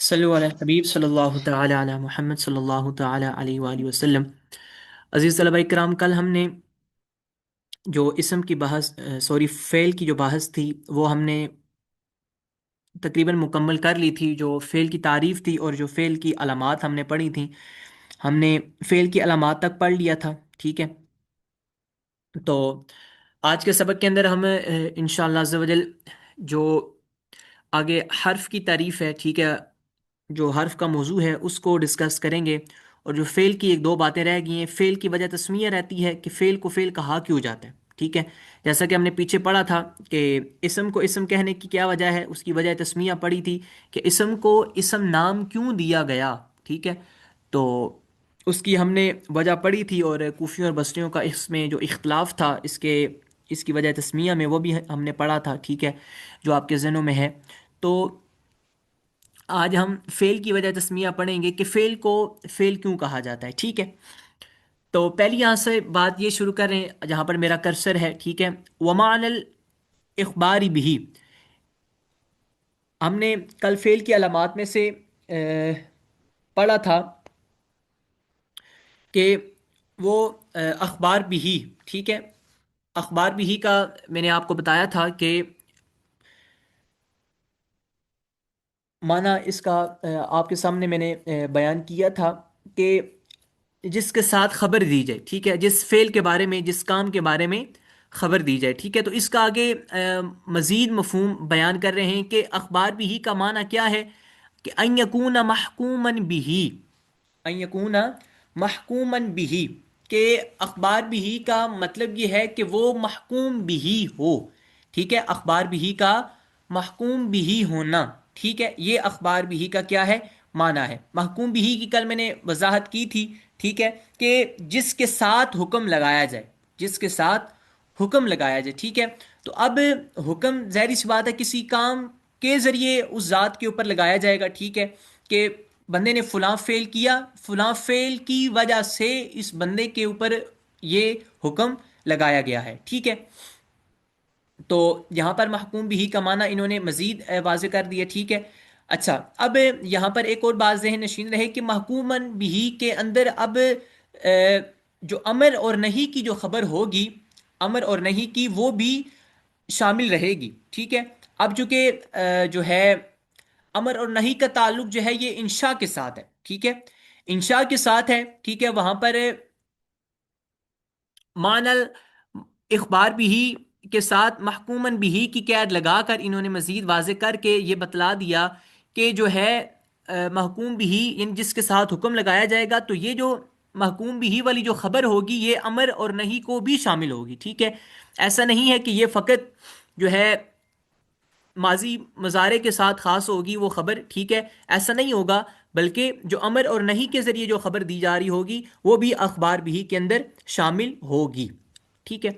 صلو علی الحبیب صلی اللہ تعالی علی محمد صلی اللہ تعالی علیہ وآلہ وسلم۔ عزیز طلبہ اکرام، کل ہم نے جو اسم کی بحث فعل کی جو بحث تھی وہ ہم نے تقریباً مکمل کر لی تھی۔ جو فعل کی تعریف تھی اور جو فعل کی علامات ہم نے پڑھی تھیں، ہم نے فعل کی علامات تک پڑھ لیا تھا، ٹھیک ہے۔ تو آج کے سبق کے اندر ہم انشاءاللہ عز و جل جو آگے حرف کی تعریف ہے، ٹھیک ہے، جو حرف کا موضوع ہے اس کو ڈسکس کریں گے۔ اور جو فعل کی ایک دو باتیں رہ گئی ہیں، فعل کی وجہ تسمیہ رہتی ہے کہ فعل کو فعل کہا کیوں جاتا ہے، ٹھیک ہے۔ جیسا کہ ہم نے پیچھے پڑھا تھا کہ اسم کو اسم کہنے کی کیا وجہ ہے، اس کی وجہ تسمیہ پڑھی تھی کہ اسم کو اسم نام کیوں دیا گیا، ٹھیک ہے۔ تو اس کی ہم نے وجہ پڑھی تھی، اور کوفیوں اور بصریوں کا اس میں جو اختلاف تھا اس کی وجہ تسمیہ میں، وہ بھی ہم نے پڑھا تھا، ٹھیک ہے، جو آپ کے ذہنوں میں ہے۔ تو آج ہم فعل کی وجہ تسمیہ پڑھیں گے کہ فعل کو فعل کیوں کہا جاتا ہے، ٹھیک ہے۔ تو پہلی یہاں سے بات یہ شروع کریں جہاں پر میرا کرسر ہے، ٹھیک ہے۔ وَمَعْنَى الْإِخْبَارِ بِهِ، ہم نے کل فعل کی علامات میں سے پڑھا تھا کہ وہ اخبار بھی، ٹھیک ہے۔ اخبار بھی کا میں نے آپ کو بتایا تھا کہ معنی اس کا آپ کے سامنے میں نے بیان کیا تھا کہ جس کے ساتھ خبر دی جائے، ٹھیک ہے، جس فعل کے بارے میں، جس کام کے بارے میں خبر دی جائے، ٹھیک ہے۔ تو اس کا آگے مزید مفہوم بیان کر رہے ہیں کہ اخبار بھی کا معنی کیا ہے، کہ ان یکون محکوما بھی، ان یکون محکوما بھی، کہ اخبار بھی کا مطلب یہ ہے کہ وہ محکوم بھی ہو، ٹھیک ہے۔ اخبار بھی کا محکوم بھی ہونا، ٹھیک ہے، یہ اخبار بھی کا کیا ہے، معنی ہے۔ محکوم بھی کی کل میں نے وضاحت کی تھی، ٹھیک ہے، کہ جس کے ساتھ حکم لگایا جائے، جس کے ساتھ حکم لگایا جائے، ٹھیک ہے۔ تو اب حکم ظاہری سی بات ہے کسی کام کے ذریعے اس ذات کے اوپر لگایا جائے گا، ٹھیک ہے، کہ بندے نے فلاں فعل کیا، فلاں فعل کی وجہ سے اس بندے کے اوپر یہ حکم لگایا گیا ہے، ٹھیک ہے۔ تو یہاں پر محکوم بھی کا معنی انہوں نے مزید واضح کر دیا، ٹھیک ہے۔ اچھا، اب یہاں پر ایک اور بات ذہن نشین رہے کہ محکومن بھی کے اندر اب جو امر اور نہیں کی جو خبر ہوگی، امر اور نہیں کی، وہ بھی شامل رہے گی، ٹھیک ہے۔ اب چونکہ جو ہے امر اور نہیں کا تعلق جو ہے یہ انشاء کے ساتھ ہے، ٹھیک ہے، انشاء کے ساتھ ہے، ٹھیک ہے۔ وہاں پر معنی اخبار بھی کے ساتھ محکومن بھی کی قید لگا کر انہوں نے مزید واضح کر کے یہ بتلا دیا کہ جو ہے محکوم بھی یعنی جس کے ساتھ حکم لگایا جائے گا، تو یہ جو محکوم بھی والی جو خبر ہوگی یہ امر اور نہیں کو بھی شامل ہوگی، ٹھیک ہے۔ ایسا نہیں ہے کہ یہ فقط جو ہے ماضی مضارع کے ساتھ خاص ہوگی وہ خبر، ٹھیک ہے، ایسا نہیں ہوگا، بلکہ جو امر اور نہیں کے ذریعے جو خبر دی جا رہی ہوگی وہ بھی اخبار بھی کے اندر شامل ہوگی، ٹھیک ہے۔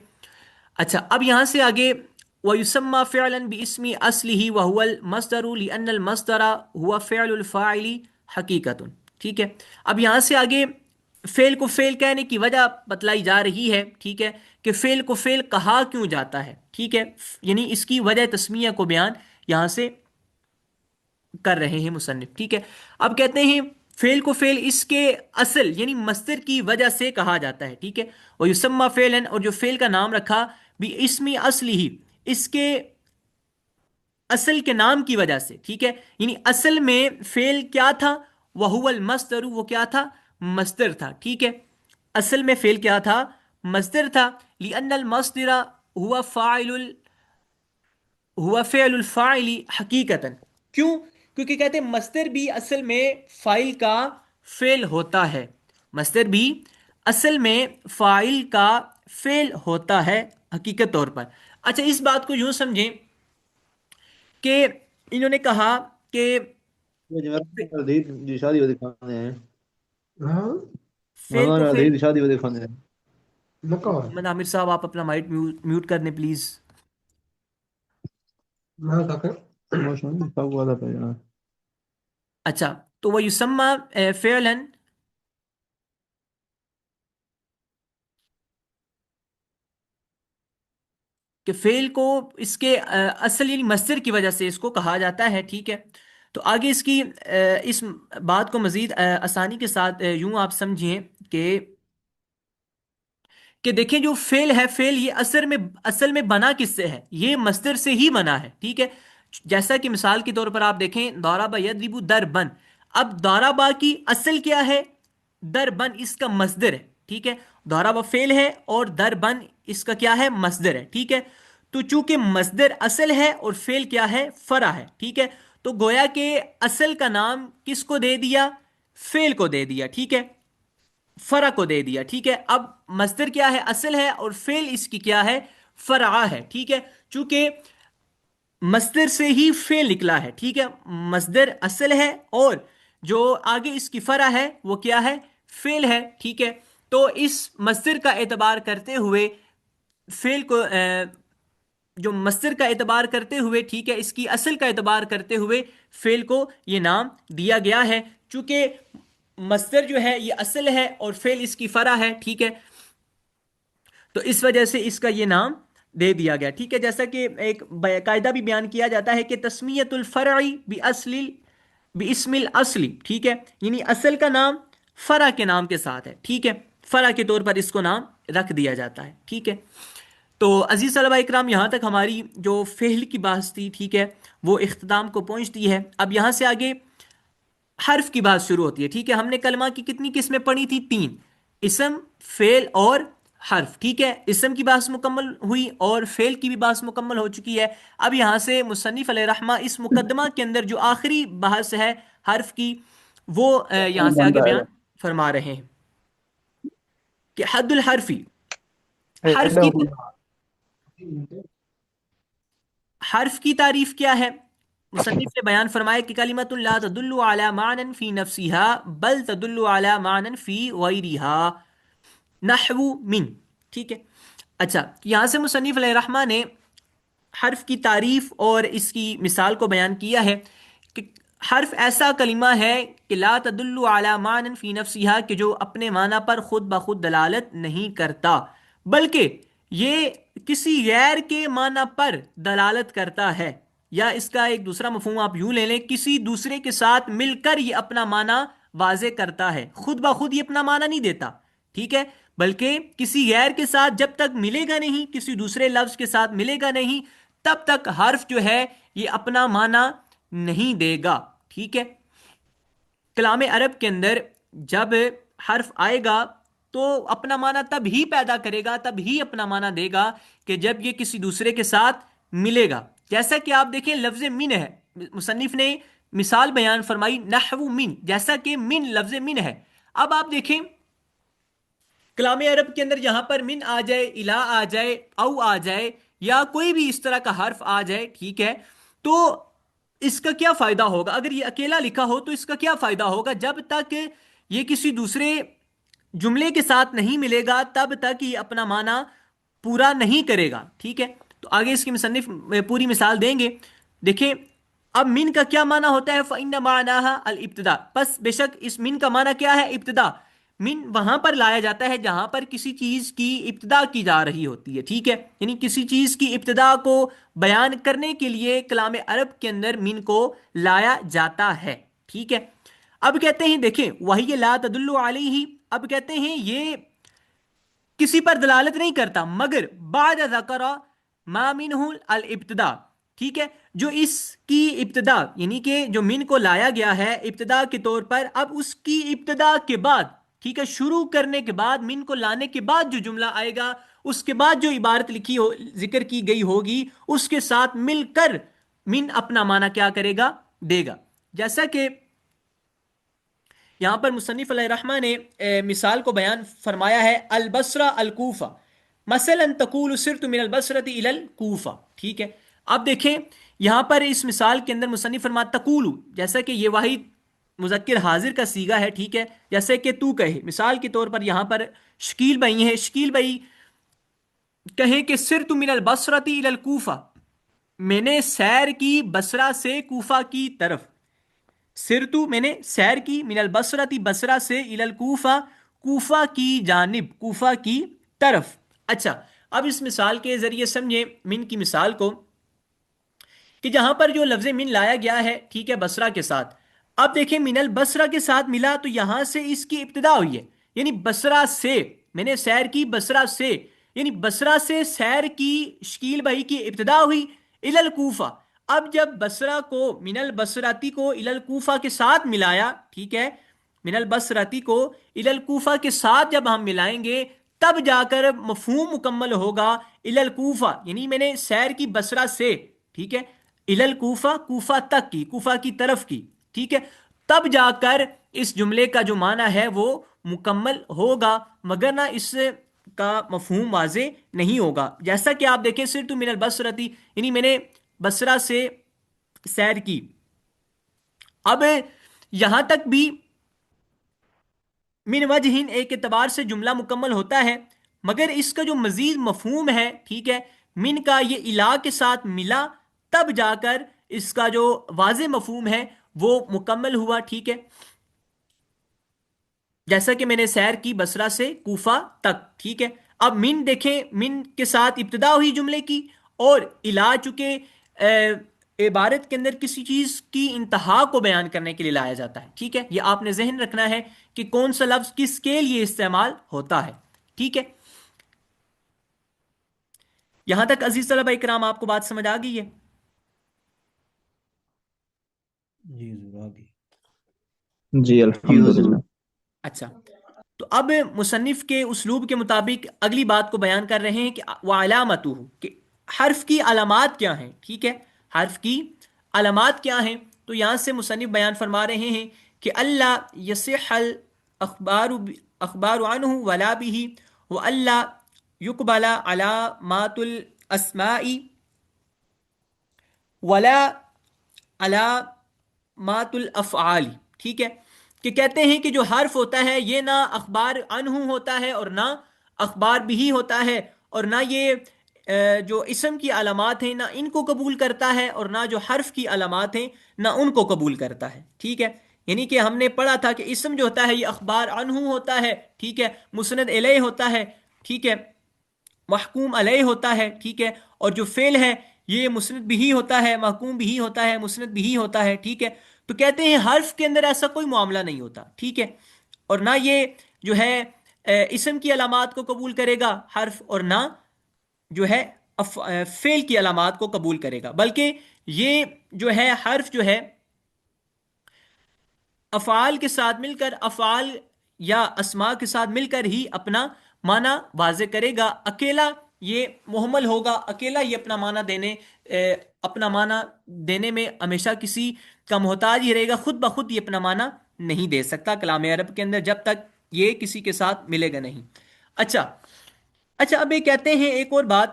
اچھا، اب یہاں سے آگے وَيُسَمَّى فِعْلًا بِاسْمِ أَصْلِهِ وَهُوَ الْمَصْدَرُ لِأَنَّ الْمَصْدَرَ هُوَ فِعْلُ الْفَاعِلِ حَقِيقَةٌ، ٹھیک ہے۔ اب یہاں سے آگے فعل کو فعل کہنے کی وجہ بتلائی جا رہی ہے، ٹھیک ہے، کہ فعل کو فعل کہا کیوں جاتا ہے، ٹھیک ہے، یعنی اس کی وجہ تسمیہ کو بیان یہاں سے کر رہے ہیں مصنف، ٹھیک ہے۔ اب کہتے ہیں فعل کو فعل اس کے اصل یعنی مصدر کی وجہ سے کہا جاتا ہے، ٹھیک ہے۔ وَيُسَمَّى فعلا، اور جو فعل کا نام رکھا بھی اسمی اصلی ہی، اس کے اصل کے نام کی وجہ سے، ٹھیک ہے، یعنی اصل میں فعل کیا تھا، وَهُوَ الْمَصْدَرُ، وہ کیا تھا، مصدر تھا، ٹھیک ہے۔ اصل میں فعل کیا تھا، مصدر تھا، لِأَنَّ الْمَصْدَرَ هُوَ فعل الفاعل حقیقتاً، کیوں؟ کیونکہ کہتے ہیں مصدر بھی اصل میں فاعل کا فعل ہوتا ہے، مصدر بھی اصل میں فاعل کا فعل ہوتا ہے حقیقت طور پر۔ اچھا، اس بات کو یوں سمجھیں کہ انہوں نے کہا کہ di شادی والے کھانے ہیں، ہاں فعل مہمان کو فعل، دی شادی والے کھانے ہیں لکا محمد عامر صاحب آپ اپنا مائک میوٹ کر دیں پلیز۔ میں تک موشن سب والا پہ جانا۔ اچھا، تو وہ یسمى فعلا، کہ فعل کو اس کے اصل یعنی مصدر کی وجہ سے اس کو کہا جاتا ہے، ٹھیک ہے۔ تو آگے اس کی اس بات کو مزید آسانی کے ساتھ یوں آپ سمجھیں کہ دیکھیں جو فعل ہے، فعل یہ اصل میں بنا کس سے ہے؟ یہ مصدر سے ہی بنا ہے، ٹھیک ہے؟ جیسا کہ مثال کے طور پر آپ دیکھیں ضرب یضرب ضربن، اب ضرب کی اصل کیا ہے؟ ضربن اس کا مصدر ہے، ٹھیک ہے؟ ضرب فعل ہے اور ضربن اس کا کیا ہے؟ مصدر ہے، ٹھیک ہے؟ تو چونکہ مصدر اصل ہے اور فعل کیا ہے؟ فرع ہے، ٹھیک ہے؟ تو گویا کہ اصل کا نام کس کو دے دیا؟ فعل کو دے دیا، ٹھیک ہے؟ فرع کو دے دیا، ٹھیک ہے؟ اب مصدر کیا ہے؟ اصل ہے، اور فعل اس کی کیا ہے؟ فرع ہے، ٹھیک ہے؟ چونکہ مصدر سے ہی فعل نکلا ہے، ٹھیک ہے؟ مصدر اصل ہے اور جو آگے اس کی فرع ہے وہ کیا ہے؟ فعل ہے، ٹھیک ہے؟ تو اس مصدر کا اعتبار کرتے ہوئے فعل کو جو مصدر کا اعتبار کرتے ہوئے، ٹھیک ہے، اس کی اصل کا اعتبار کرتے ہوئے فعل کو یہ نام دیا گیا ہے، چونکہ مصدر جو ہے یہ اصل ہے اور فعل اس کی فرع ہے، ٹھیک ہے؟ تو اس وجہ سے اس کا یہ نام دے دیا گیا، ٹھیک ہے؟ جیسا کہ ایک قاعدہ بھی بیان کیا جاتا ہے کہ تسمیت الفرع باسم الاصلی، ٹھیک ہے؟ یعنی اصل کا نام فرع کے نام کے ساتھ ہے، ٹھیک ہے؟ فرع کے طور پر اس کو نام رکھ دیا جاتا ہے، ٹھیک ہے؟ تو عزیز طلبہ اکرام، یہاں تک ہماری جو فعل کی بحث تھی، ٹھیک ہے، وہ اختتام کو پہنچتی ہے۔ اب یہاں سے آگے حرف کی بات شروع ہوتی ہے، ٹھیک ہے؟ ہم نے کلمہ کی کتنی قسمیں پڑھی تھی؟ 3، اسم، فعل اور حرف، ٹھیک ہے؟ اسم کی بحث مکمل ہوئی اور فعل کی بھی بحث مکمل ہو چکی ہے۔ اب یہاں سے مصنف علیہ رحمہ اس مقدمہ کے اندر جو آخری بحث ہے حرف کی، وہ یہاں سے آگے بیان فرما رہے ہیں کہ حد الحرفی، حرف کی حرف کی تعریف کیا ہے؟ مصنف نے بیان فرمایا کہ کلمۃ لا تدل علی معنی فی نفسها بل تدل علی معنی فی غیرها، نحو من، ٹھیک ہے؟ اچھا، یہاں سے مصنف علیہ الرحمہ نے حرف کی تعریف اور اس کی مثال کو بیان کیا ہے کہ حرف ایسا کلمہ ہے کہ لا تدل علی معنی فی نفسها، کہ جو اپنے معنی پر خود بخود دلالت نہیں کرتا، بلکہ یہ کسی غیر کے معنی پر دلالت کرتا ہے، یا اس کا ایک دوسرا مفہوم آپ یوں لے لیں، کسی دوسرے کے ساتھ مل کر یہ اپنا معنی واضح کرتا ہے، خود بخود یہ اپنا معنی نہیں دیتا، ٹھیک ہے؟ بلکہ کسی غیر کے ساتھ جب تک ملے گا نہیں، کسی دوسرے لفظ کے ساتھ ملے گا نہیں، تب تک حرف جو ہے یہ اپنا معنی نہیں دے گا، ٹھیک ہے؟ کلام عرب کے اندر جب حرف آئے گا تو اپنا معنی تب ہی پیدا کرے گا، تب ہی اپنا معنی دے گا کہ جب یہ کسی دوسرے کے ساتھ ملے گا۔ جیسا کہ آپ دیکھیں لفظ من ہے، مصنف نے مثال بیان فرمائی نحو من، جیسا کہ من لفظ من ہے۔ اب آپ دیکھیں کلام عرب کے اندر جہاں پر من آ جائے، الہ آ جائے، او آ جائے، یا کوئی بھی اس طرح کا حرف آ جائے، ٹھیک ہے، تو اس کا کیا فائدہ ہوگا؟ اگر یہ اکیلا لکھا ہو تو اس کا کیا فائدہ ہوگا؟ جب تک یہ کسی دوسرے جملے کے ساتھ نہیں ملے گا تب تک یہ اپنا معنی پورا نہیں کرے گا، ٹھیک ہے؟ تو آگے اس کی مصنف پوری مثال دیں گے۔ دیکھیں اب من کا کیا معنی ہوتا ہے؟ فَإِنَّ مَعْنَاهَا الْإِبْتِدَاء، پس بے شک اس من کا معنی کیا ہے؟ ابتدا۔ من وہاں پر لایا جاتا ہے جہاں پر کسی چیز کی ابتدا کی جا رہی ہوتی ہے، ٹھیک ہے؟ یعنی کسی چیز کی ابتدا کو بیان کرنے کے لیے کلام عرب کے اندر من کو لایا جاتا ہے، ٹھیک ہے؟ اب کہتے ہیں دیکھیں وہی لا تدل علیہ، اب کہتے ہیں یہ کسی پر دلالت نہیں کرتا مگر بعد ذکر ما منہ الابتدا، ٹھیک ہے؟ جو اس کی ابتدا یعنی کہ جو من کو لایا گیا ہے ابتدا کے طور پر، اب اس کی ابتدا کے بعد، ٹھیک ہے، شروع کرنے کے بعد، من کو لانے کے بعد جو جملہ آئے گا، اس کے بعد جو عبارت لکھی ہو، ذکر کی گئی ہوگی، اس کے ساتھ مل کر من اپنا معنی کیا کرے گا؟ دے گا۔ جیسا کہ یہاں پر مصنف علیہ الرحمہ نے مثال کو بیان فرمایا ہے البصرہ الکوفہ، مثلا تقول سرت من البصرۃ الی الکوفہ، ٹھیک ہے؟ اب دیکھیں یہاں پر اس مثال کے اندر مصنف فرماتا تقول، جیسا کہ یہ واحد مذکر حاضر کا صیغہ ہے، ٹھیک ہے؟ جیسے کہ تو کہے، مثال کے طور پر یہاں پر شکیل بھائی ہیں، شکیل بھائی کہیں کہ سرت من البصرۃ الی الکوفہ، میں نے سیر کی بصرہ سے کوفہ کی طرف، سرتو میں نے سیر کی، من البصرتی بصرہ سے، الی الکوفہ کوفہ کی جانب، کوفہ کی طرف۔ اچھا، اب اس مثال کے ذریعے سمجھیں من کی مثال کو کہ جہاں پر جو لفظ من لایا گیا ہے، ٹھیک ہے، بصرہ کے ساتھ، اب دیکھیں من البصرہ کے ساتھ ملا تو یہاں سے اس کی ابتدا ہوئی ہے، یعنی بصرہ سے، میں نے سیر کی بصرہ سے، یعنی بصرہ سے سیر کی شکیل بھائی کی ابتدا ہوئی الی الکوفہ۔ اب جب بصرہ کو، من البصرتی کو الی الکوفہ کے ساتھ ملایا، ٹھیک ہے، من البصرتی کو الی الکوفہ کے ساتھ جب ہم ملائیں گے تب جا کر مفہوم مکمل ہوگا الی الکوفہ، یعنی میں نے سیر کی بصرہ سے، ٹھیک ہے، الی الکوفہ، کوفہ تک کی، کوفہ کی طرف کی، ٹھیک ہے، تب جا کر اس جملے کا جو معنی ہے وہ مکمل ہوگا، مگر نہ اس کا مفہوم واضح نہیں ہوگا۔ جیسا کہ آپ دیکھیں سرت من البصرتی، یعنی میں نے بصرہ سے سیر کی۔ اب یہاں تک بھی من وجہن ایک اعتبار سے جملہ مکمل ہوتا ہے، مگر اس کا جو مزید مفہوم ہے، ٹھیک ہے، من کا یہ الا کے ساتھ ملا تب جا کر اس کا جو واضح مفہوم ہے وہ مکمل ہوا، ٹھیک ہے، جیسا کہ میں نے سیر کی بصرہ سے کوفہ تک، ٹھیک ہے۔ اب من دیکھیں، من کے ساتھ ابتدا ہوئی جملے کی، اور الا چکے عبارت کے اندر کسی چیز کی انتہا کو بیان کرنے کے لیے لایا جاتا ہے، ٹھیک ہے، یہ آپ نے ذہن رکھنا ہے کہ کون سا لفظ کس کے لیے استعمال ہوتا ہے، ٹھیک ہے۔ یہاں تک عزیز طلبہ اکرام آپ کو بات سمجھ آ گئی ہے؟ جی ضرور آگے۔ جی جی حضور۔ الحمدللہ۔ اچھا، تو اب مصنف کے اسلوب کے مطابق اگلی بات کو بیان کر رہے ہیں کہ وعلامتہ، کہ حرف کی علامات کیا ہیں، ٹھیک ہے، حرف کی علامات کیا ہیں؟ تو یہاں سے مصنف بیان فرما رہے ہیں کہ اللہ یصح الاخبار اخبار عنہ ولا به، و اللہ یقبل علامات الاسماء ولا علامات الافعال، ٹھیک ہے، کہ کہتے ہیں کہ جو حرف ہوتا ہے یہ نہ اخبار عنہ ہوتا ہے اور نہ اخبار بھی ہوتا ہے، اور نہ یہ جو اسم کی علامات ہیں نہ ان کو قبول کرتا ہے، اور نہ جو حرف کی علامات ہیں نہ ان کو قبول کرتا ہے، ٹھیک ہے۔ یعنی کہ ہم نے پڑھا تھا کہ اسم جو ہوتا ہے یہ اخبار عنہ ہوتا ہے، ٹھیک ہے، مسند الیہ ہوتا ہے، ٹھیک ہے، محکوم علیہ ہوتا ہے، ٹھیک ہے، اور جو فعل ہے یہ مسند بھی ہوتا ہے، محکوم بھی ہوتا ہے، مسند بھی ہوتا ہے، ٹھیک ہے۔ تو کہتے ہیں حرف کے اندر ایسا کوئی معاملہ نہیں ہوتا، ٹھیک ہے، اور نہ یہ جو ہے اسم کی علامات کو قبول کرے گا حرف، اور نہ جو ہے فعل کی علامات کو قبول کرے گا، بلکہ یہ جو ہے حرف جو ہے افعال کے ساتھ مل کر، افعال یا اسماء کے ساتھ مل کر ہی اپنا معنی واضح کرے گا، اکیلا یہ محمل ہوگا، اکیلا یہ اپنا معنی دینے میں ہمیشہ کسی کا محتاج ہی رہے گا، خود بخود یہ اپنا معنی نہیں دے سکتا کلام عرب کے اندر جب تک یہ کسی کے ساتھ ملے گا نہیں۔ اچھا، اب یہ کہتے ہیں ایک اور بات،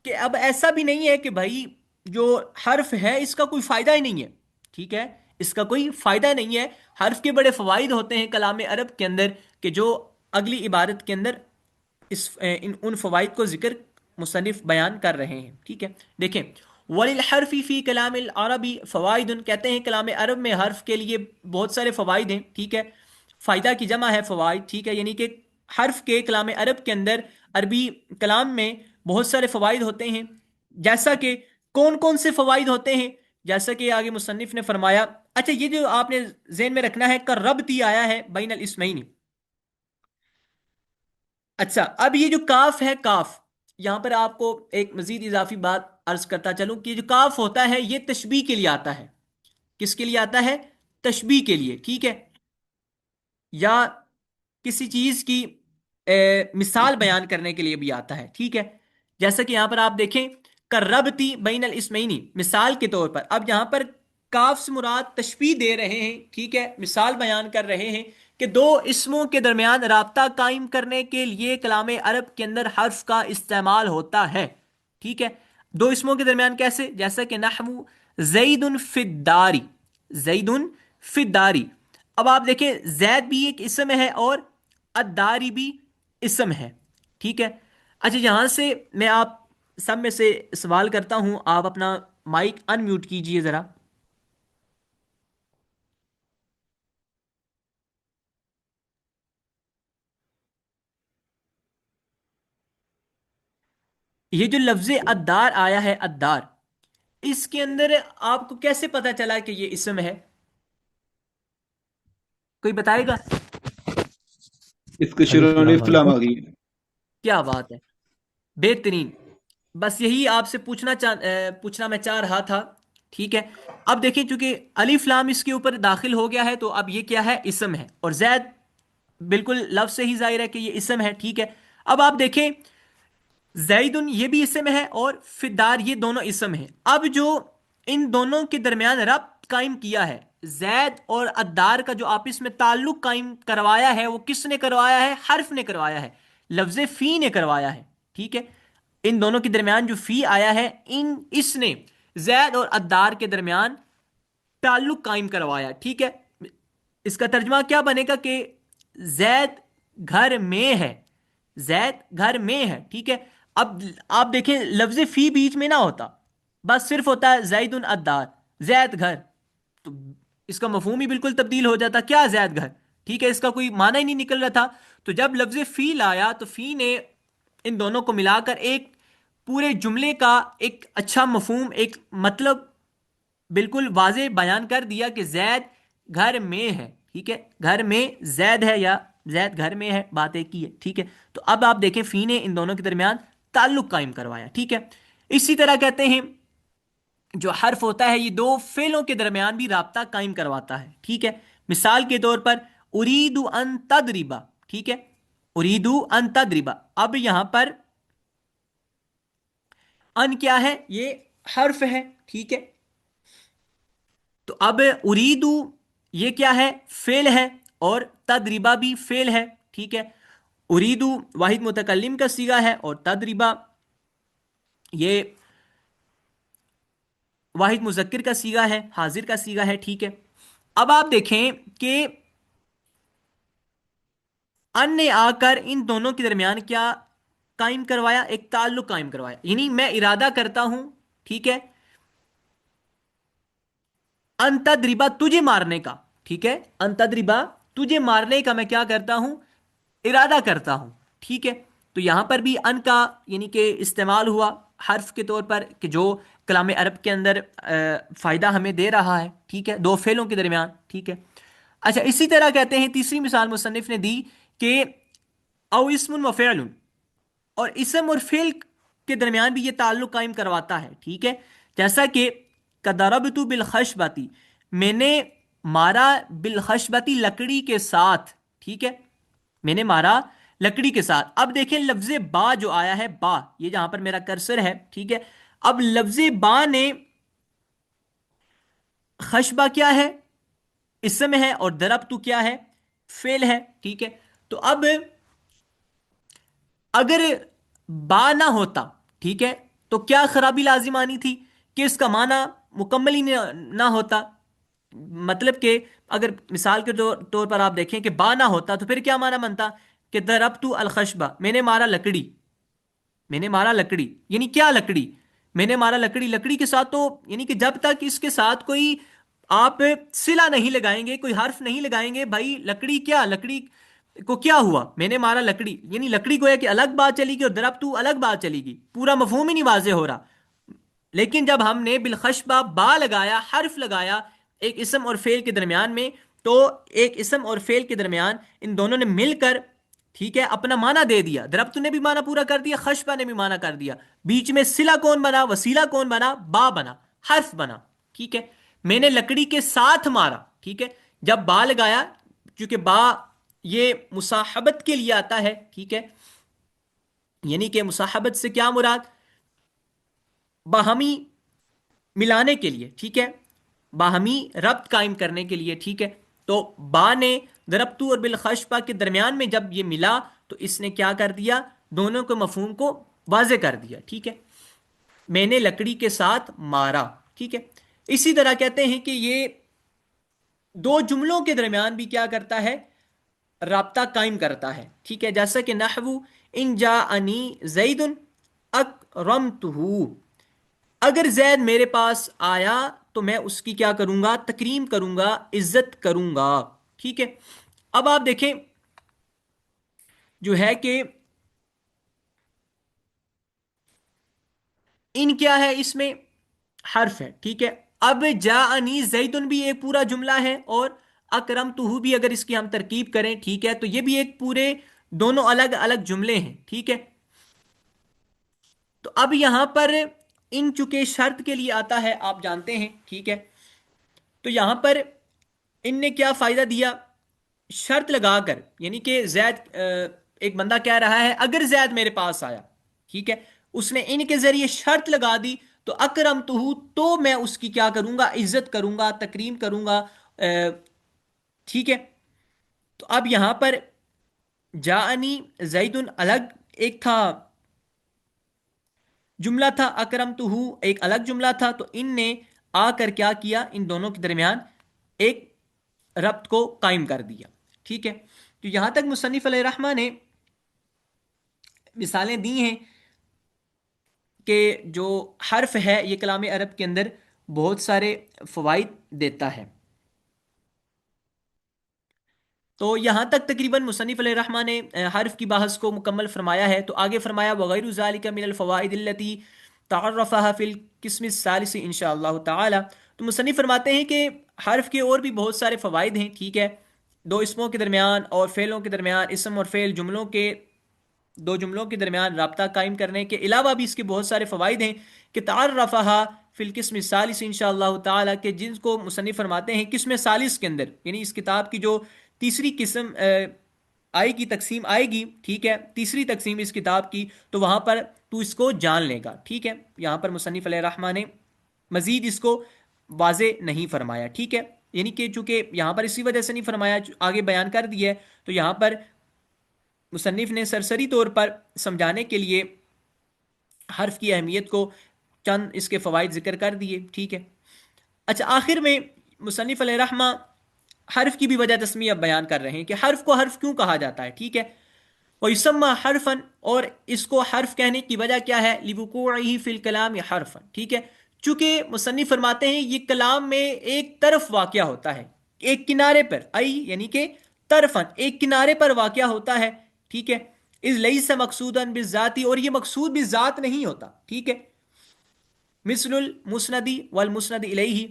کہ اب ایسا بھی نہیں ہے کہ بھائی جو حرف ہے اس کا کوئی فائدہ ہی نہیں ہے، ٹھیک ہے، اس کا کوئی فائدہ نہیں ہے، حرف کے بڑے فوائد ہوتے ہیں کلام عرب کے اندر، کہ جو اگلی عبارت کے اندر ان فوائد کو ذکر مصنف بیان کر رہے ہیں، ٹھیک ہے۔ دیکھیں، وَلِلْحَرْفِ فِي كَلَامِ الْعَرَبِ فَوَائِدٌ، کہتے ہیں کلام عرب میں حرف کے لیے بہت سارے فوائد ہیں، ٹھیک ہے، فائدہ کی جمع ہے فوائد، ٹھیک ہے، یعنی کہ حرف کے کلام عرب کے اندر، عربی کلام میں بہت سارے فوائد ہوتے ہیں، جیسا کہ کون کون سے فوائد ہوتے ہیں، جیسا کہ آگے مصنف نے فرمایا۔ اچھا، یہ جو آپ نے ذہن میں رکھنا ہے، کربتی آیا ہے بین الاسمین۔ اچھا، اب یہ جو کاف ہے، کاف، یہاں پر آپ کو ایک مزید اضافی بات عرض کرتا چلوں کہ جو کاف ہوتا ہے یہ تشبیہ کے لیے آتا ہے، کس کے لیے آتا ہے؟ تشبیہ کے لیے، ٹھیک ہے، یا کسی چیز کی مثال بیان کرنے کے لیے بھی آتا ہے، ٹھیک ہے، جیسا کہ یہاں پر آپ دیکھیں کربتی بین الاسمینی، مثال کے طور پر، اب یہاں پر کاف سے مراد تشبیہ دے رہے ہیں، ٹھیک ہے، مثال بیان کر رہے ہیں کہ دو اسموں کے درمیان رابطہ قائم کرنے کے لیے کلام عرب کے اندر حرف کا استعمال ہوتا ہے، ٹھیک ہے، دو اسموں کے درمیان کیسے؟ جیسا کہ نحو زید فی الداری، زید فی الداری، اب آپ دیکھیں زید بھی ایک اسم ہے اور الداری بھی اسم ہے، ٹھیک ہے۔ اچھا، یہاں سے میں آپ سب میں سے سوال کرتا ہوں، آپ اپنا مائک ان میوٹ کیجئے ذرا۔ یہ جو لفظ ادار آیا ہے، ادار، اس کے اندر آپ کو کیسے پتا چلا کہ یہ اسم ہے؟ کوئی بتائے گا؟ اس کے الف شروع میں لام الف آ لام گیا. آ گئی. کیا بات ہے، بہترین. بس یہی آپ سے پوچھنا میں چاہ رہا تھا. ٹھیک ہے. اب دیکھیں چونکہ الف لام اس کے اوپر داخل ہو گیا ہے تو اب یہ کیا ہے؟ اسم ہے. اور زید بالکل لفظ سے ہی ظاہر ہے کہ یہ اسم ہے. ٹھیک ہے. اب آپ دیکھیں زیدن یہ بھی اسم ہے اور فدار یہ دونوں اسم ہیں. اب جو ان دونوں کے درمیان ربط قائم کیا ہے، زید اور ادار کا جو آپس میں تعلق قائم کروایا ہے، وہ کس نے کروایا ہے؟ حرف نے کروایا ہے، لفظ فی نے کروایا ہے. ٹھیک ہے. ان دونوں کے درمیان جو فی آیا ہے، اس نے زید اور ادار کے درمیان تعلق قائم کروایا. ٹھیک ہے. اس کا ترجمہ کیا بنے گا کہ زید گھر میں ہے. زید گھر میں ہے. ٹھیک ہے. اب آپ دیکھیں لفظ فی بیچ میں نہ ہوتا، بس صرف ہوتا ہے زید الدار، زید گھر. تو اس کا مفہوم ہی بالکل تبدیل ہو جاتا، کیا زید گھر. ٹھیک ہے. اس کا کوئی معنی ہی نہیں نکل رہا تھا. تو جب لفظ فی لایا تو فی نے ان دونوں کو ملا کر ایک پورے جملے کا ایک اچھا مفہوم، ایک مطلب بالکل واضح بیان کر دیا کہ زید گھر میں ہے. ٹھیک ہے. گھر میں زید ہے یا زید گھر میں ہے، بات ایک ہی ہے. ٹھیک ہے. تو اب آپ دیکھیں فی نے ان دونوں کے درمیان تعلق قائم کروایا. ٹھیک ہے. اسی طرح کہتے ہیں جو حرف ہوتا ہے یہ دو فعلوں کے درمیان بھی رابطہ قائم کرواتا ہے. ٹھیک ہے. مثال کے طور پر اریدو ان تدریبا. ٹھیک ہے. اریدو ان تدریبا. اب یہاں پر ان کیا ہے؟ یہ حرف ہے. ٹھیک ہے. تو اب اریدو یہ کیا ہے؟ فعل ہے. اور تدریبا بھی فعل ہے. ٹھیک ہے. اریدو واحد متکلم کا صیغہ ہے اور تدریبا یہ واحد مذکر کا صیغہ ہے، حاضر کا صیغہ ہے. ٹھیک ہے. اب آپ دیکھیں کہ ان نے آ کر ان دونوں کے درمیان کیا قائم کروایا؟ ایک تعلق قائم کروایا. یعنی میں ارادہ کرتا ہوں، ٹھیک ہے، ان تدریبا تجھے مارنے کا. ٹھیک ہے. ان تدریبا تجھے مارنے کا میں کیا کرتا ہوں؟ ارادہ کرتا ہوں. ٹھیک ہے. تو یہاں پر بھی ان کا یعنی کہ استعمال ہوا حرف کے طور پر کہ جو کلام عرب کے اندر فائدہ ہمیں دے رہا ہے. ٹھیک ہے. دو فعلوں کے درمیان. ٹھیک ہے. اچھا اسی طرح کہتے ہیں تیسری مثال مصنف نے دی کہ او اسم و فعل، اور اسم اور فعل کے درمیان بھی یہ تعلق قائم کرواتا ہے. ٹھیک ہے. جیسا کہ کدربت بالخشبتی، میں نے مارا بالخشبتی لکڑی کے ساتھ. ٹھیک ہے. میں نے مارا لکڑی کے ساتھ. اب دیکھیں لفظ با جو آیا ہے، با یہ جہاں پر میرا کرسر ہے. ٹھیک ہے. اب لفظ با نے خشبہ کیا ہے؟ اسم ہے. اور درب تو کیا ہے؟ فعل ہے. ٹھیک ہے. تو اب اگر با نہ ہوتا، ٹھیک ہے، تو کیا خرابی لازم آنی تھی کہ اس کا معنی مکمل ہی نہ ہوتا. مطلب کہ اگر مثال کے طور پر آپ دیکھیں کہ با نہ ہوتا تو پھر کیا معنی بنتا کہ ضربت الخشبہ، میں نے مارا لکڑی. میں نے مارا لکڑی یعنی کیا لکڑی؟ میں نے مارا لکڑی. لکڑی کے ساتھ تو یعنی کہ جب تک اس کے ساتھ کوئی آپ صلہ نہیں لگائیں گے، کوئی حرف نہیں لگائیں گے، بھائی لکڑی کیا، لکڑی کو کیا ہوا؟ میں نے مارا لکڑی یعنی لکڑی گویا کہ الگ بات چلی گی اور درب تو الگ بات چلی گی، پورا مفہوم ہی نہیں واضح ہو رہا. لیکن جب ہم نے بالخشبہ با لگایا، حرف لگایا ایک اسم اور فعل کے درمیان میں، تو ایک اسم اور فعل کے درمیان ان دونوں نے مل کر، ٹھیک ہے، اپنا معنی دے دیا. دربت نے بھی معنی پورا کر دیا، خشبہ نے بھی معنی کر دیا. بیچ میں صلہ کون بنا؟ وسیلہ کون بنا؟ با بنا، حرف بنا. ٹھیک ہے. میں نے لکڑی کے ساتھ مارا. ٹھیک ہے. جب با لگایا، چونکہ با یہ مصاحبت کے لیے آتا ہے. ٹھیک ہے. یعنی کہ مصاحبت سے کیا مراد؟ باہمی ملانے کے لیے. ٹھیک ہے. باہمی ربط قائم کرنے کے لیے. ٹھیک ہے. تو با نے ضربتو اور بالخشبہ کے درمیان میں جب یہ ملا تو اس نے کیا کر دیا؟ دونوں کے مفہوم کو واضح کر دیا. ٹھیک ہے. میں نے لکڑی کے ساتھ مارا. ٹھیک ہے. اسی طرح کہتے ہیں کہ یہ دو جملوں کے درمیان بھی کیا کرتا ہے؟ رابطہ قائم کرتا ہے. ٹھیک ہے. جیسا کہ نحو ان جاءنی زید اکرمتہ، اگر زید میرے پاس آیا تو میں اس کی کیا کروں گا؟ تکریم کروں گا، عزت کروں گا. ٹھیک ہے. اب آپ دیکھیں جو ہے کہ ان کیا ہے؟ اس میں حرف ہے، ٹھیک ہے۔ اب جاءنی زیدن بھی ایک پورا جملہ ہے، اور اکرمتہ بھی اگر اس کی ہم ترکیب کریں، ٹھیک ہے، تو یہ بھی ایک پورے دونوں الگ الگ جملے ہیں، ٹھیک ہے۔ تو اب یہاں پر ان چونکہ شرط کے لیے آتا ہے، آپ جانتے ہیں، ٹھیک ہے، تو یہاں پر ان نے کیا فائدہ دیا؟ شرط لگا کر، یعنی کہ زید ایک بندہ کہہ رہا ہے اگر زید میرے پاس آیا، ٹھیک ہے، اس نے ان کے ذریعے شرط لگا دی، تو تو میں اس کی کیا کروں گا؟ عزت کروں گا، تکریم کروں گا، ٹھیک ہے۔ تو اب یہاں پر جاءنی زیدن الگ ایک تھا جملہ تھا، ایک الگ جملہ تھا، تو ان نے آ کر کیا کیا؟ ان دونوں کے درمیان ایک ربط کو قائم کر دیا، ٹھیک ہے۔ تو یہاں تک مصنف علیہ الرحمہ نے مثالیں دی ہیں کہ جو حرف ہے یہ کلام عرب کے اندر بہت سارے فوائد دیتا ہے۔ تو یہاں تک تقریباً مصنف علیہ الرحمہ نے حرف کی بحث کو مکمل فرمایا ہے۔ تو آگے فرمایا وغیر ذالک من الفوائد التي تعرفها في القسم الثالث ان شاء اللہ تعالی۔ تو مصنف فرماتے ہیں کہ حرف کے اور بھی بہت سارے فوائد ہیں، ٹھیک ہے، دو اسموں کے درمیان اور فعلوں کے درمیان، اسم اور فعل جملوں کے دو جملوں کے درمیان رابطہ قائم کرنے کے علاوہ بھی اس کے بہت سارے فوائد ہیں کہ تعرفہا فی القسم الثالث انشاءاللہ تعالی، کہ جن کو مصنف فرماتے ہیں قسم ثالث کے اندر، یعنی اس کتاب کی جو تیسری قسم آئے گی، تقسیم آئے گی، ٹھیک ہے، تیسری تقسیم اس کتاب کی، تو وہاں پر تو اس کو جان لے گا، ٹھیک ہے۔ یہاں پر مصنف علیہ الرحمٰ نے مزید اس کو واضح نہیں فرمایا، ٹھیک ہے، یعنی کہ چونکہ یہاں پر اسی وجہ سے نہیں فرمایا، آگے بیان کر دیا ہے، تو یہاں پر مصنف نے سرسری طور پر سمجھانے کے لیے حرف کی اہمیت کو چند اس کے فوائد ذکر کر دیے، ٹھیک ہے۔ اچھا، آخر میں مصنف علیہ رحمہ حرف کی بھی وجہ تسمیہ بیان کر رہے ہیں کہ حرف کو حرف کیوں کہا جاتا ہے، ٹھیک ہے۔ وَيُسَمَّى حرفن، اور اس کو حرف کہنے کی وجہ کیا ہے؟ لِوُقُوعِهِ فِي الْكَلَامِ حرفن، ٹھیک ہے، چونکہ مصنف فرماتے ہیں یہ کلام میں ایک طرف واقع ہوتا ہے، ایک کنارے پر، یعنی کہ طرفن ایک کنارے پر واقع ہوتا ہے، ٹھیک ہے۔ اِذْ لَيْسَ مَقْصُودًا بِالذَّاتِ، اور یہ مقصود بالذات نہیں ہوتا، ٹھیک ہے۔ مثل المسند والمسند الیہ،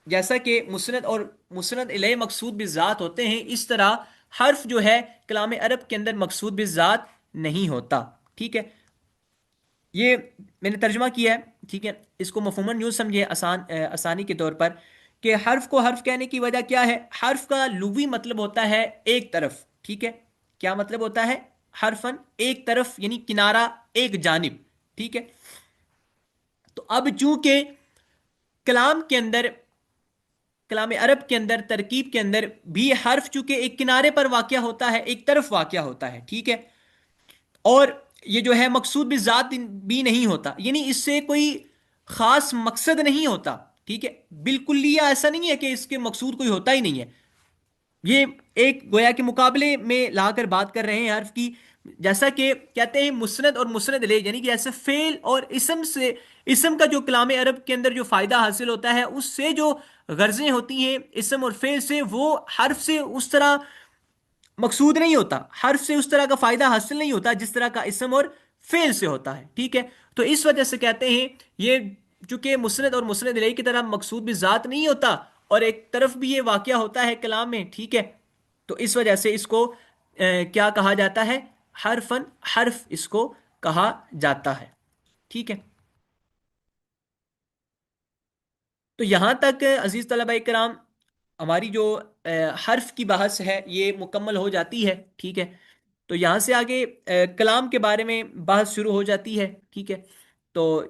جیسا کہ مسند اور مسند الیہ مقصود بالذات ہوتے ہیں، اس طرح حرف جو ہے کلام عرب کے اندر مقصود بالذات نہیں ہوتا، ٹھیک ہے۔ یہ میں نے ترجمہ کیا ہے، ٹھیک ہے، اس کو مفہوماً یوں سمجھے آسانی کے طور پر کہ حرف کو حرف کہنے کی وجہ کیا ہے؟ حرف کا لغوی مطلب ہوتا ہے ایک طرف، ٹھیک ہے۔ کیا مطلب ہوتا ہے؟ حرفن ایک طرف، یعنی کنارہ، ایک جانب، ٹھیک ہے۔ تو اب چونکہ کلام کے اندر، کلام عرب کے اندر، ترکیب کے اندر بھی حرف چونکہ ایک کنارے پر واقع ہوتا ہے، ایک طرف واقع ہوتا ہے، ٹھیک ہے، اور یہ جو ہے مقصود بالذات بھی نہیں ہوتا، یعنی اس سے کوئی خاص مقصد نہیں ہوتا، ٹھیک ہے، بالکل یہ ایسا نہیں ہے کہ اس کے مقصود کوئی ہوتا ہی نہیں ہے۔ یہ ایک گویا کے مقابلے میں لا کر بات کر رہے ہیں حرف کی، جیسا کہ کہتے ہیں مسند اور مسند الیہ، یعنی کہ جیسے فعل اور اسم سے، اسم کا جو کلام عرب کے اندر جو فائدہ حاصل ہوتا ہے، اس سے جو غرضیں ہوتی ہیں اسم اور فعل سے، وہ حرف سے اس طرح مقصود نہیں ہوتا، حرف سے اس طرح کا فائدہ حاصل نہیں ہوتا جس طرح کا اسم اور فعل سے ہوتا ہے، ٹھیک ہے۔ تو اس وجہ سے کہتے ہیں یہ چونکہ مسند اور مسند الیہ کی طرح مقصود بھی ذات نہیں ہوتا، اور ایک طرف بھی یہ واقعہ ہوتا ہے کلام میں، ٹھیک ہے، تو اس وجہ سے اس کو کیا کہا جاتا ہے؟ حرفن، حرف اس کو کہا جاتا ہے، ٹھیک ہے۔ تو یہاں تک عزیز طلبہ کرام ہماری جو حرف کی بحث ہے یہ مکمل ہو جاتی ہے، ٹھیک ہے۔ تو یہاں سے آگے کلام کے بارے میں بحث شروع ہو جاتی ہے، ٹھیک ہے۔ تو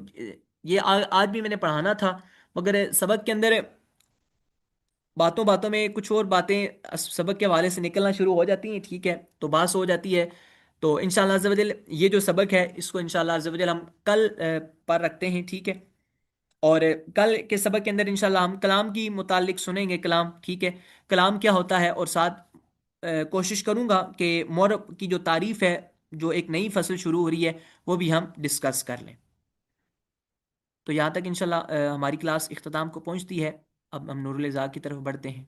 یہ آج بھی میں نے پڑھانا تھا، مگر سبق کے اندر باتوں باتوں میں کچھ اور باتیں سبق کے حوالے سے نکلنا شروع ہو جاتی ہیں، ٹھیک ہے، تو بحث ہو جاتی ہے۔ تو انشاءاللہ عز و جل یہ جو سبق ہے اس کو انشاءاللہ عز و جل ہم کل پر رکھتے ہیں، ٹھیک ہے، اور کل کے سبق کے اندر انشاءاللہ ہم کلام کی متعلق سنیں گے، کلام، ٹھیک ہے، کلام کیا ہوتا ہے، اور ساتھ کوشش کروں گا کہ مورب کی جو تعریف ہے، جو ایک نئی فصل شروع ہو رہی ہے، وہ بھی ہم ڈسکس کر لیں۔ تو یہاں تک انشاءاللہ ہماری کلاس اختتام کو پہنچتی ہے، اب ہم نور الازا کی طرف بڑھتے ہیں۔